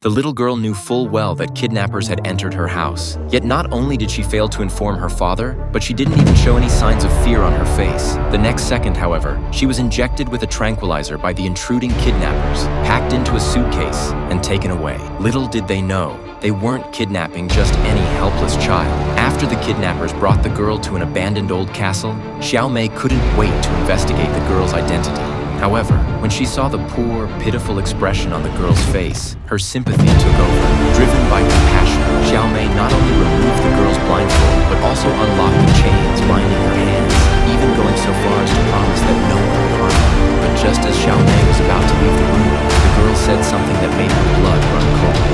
The little girl knew full well that kidnappers had entered her house. Yet not only did she fail to inform her father, but she didn't even show any signs of fear on her face. The next second, however, she was injected with a tranquilizer by the intruding kidnappers, packed into a suitcase, and taken away. Little did they know, they weren't kidnapping just any helpless child. After the kidnappers brought the girl to an abandoned old castle, Xiao Mei couldn't wait to investigate the girl's identity. However, when she saw the poor, pitiful expression on the girl's face, her sympathy took over. Driven by compassion, Xiao Mei not only removed the girl's blindfold, but also unlocked the chains binding her hands, even going so far as to promise that no one would harm her. But just as Xiao Mei was about to leave the room, the girl said something that made her blood run cold.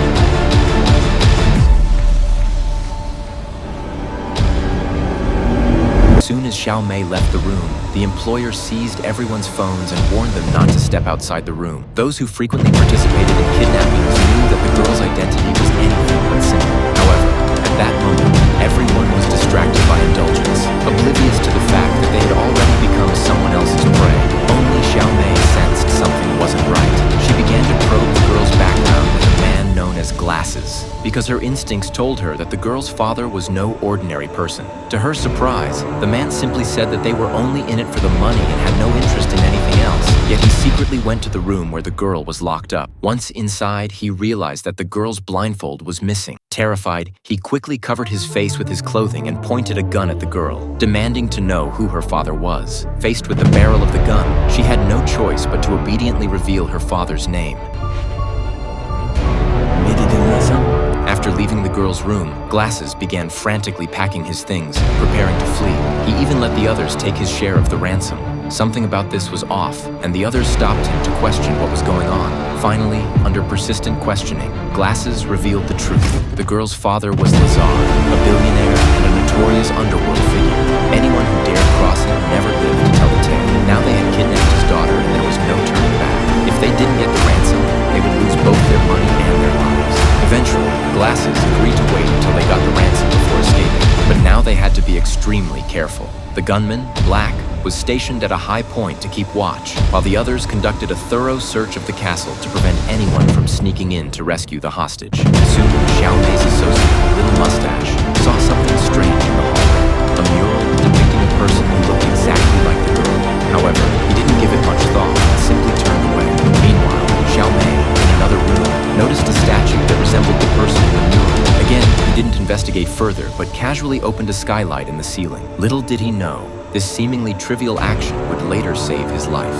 As soon as Xiao Mei left the room, the employer seized everyone's phones and warned them not to step outside the room. Those who frequently participated in kidnappings knew that the girl's identity was anything but simple. However, at that moment, everyone was distracted by indulgence, oblivious to the fact that they had already become someone else's prey. Only Xiao Mei sensed something wasn't right. She began to probe the girl's background with a man known as Glasses, because her instincts told her that the girl's father was no ordinary person. To her surprise, the man simply said that they were only in it for the money and had no interest in anything else. Yet he secretly went to the room where the girl was locked up. Once inside, he realized that the girl's blindfold was missing. Terrified, he quickly covered his face with his clothing and pointed a gun at the girl, demanding to know who her father was. Faced with the barrel of the gun, she had no choice but to obediently reveal her father's name. After leaving the girl's room, Glasses began frantically packing his things, preparing to flee. He even let the others take his share of the ransom. Something about this was off, and the others stopped him to question what was going on. Finally, under persistent questioning, Glasses revealed the truth. The girl's father was Lazar, a billionaire and a notorious underworld figure. Anyone who dared cross him never lived to tell the tale. Now they had kidnapped his daughter, and there was no turning back. If they didn't get the ransom, they would lose both their money and their lives. Eventually, Glasses agreed to wait until they got the ransom before escaping, but now they had to be extremely careful. The gunman, Black, was stationed at a high point to keep watch, while the others conducted a thorough search of the castle to prevent anyone from sneaking in to rescue the hostage. Soon, Xiao Mei's associate, Little Mustache, saw something strange in the hallway, a mural depicting a person who looked exactly like the girl. However, he didn't give it much thought and simply turned away. Meanwhile, Xiao Mei, in another room, noticed a statue that resembled the person in the mural. Again, he didn't investigate further, but casually opened a skylight in the ceiling. Little did he know, this seemingly trivial action would later save his life.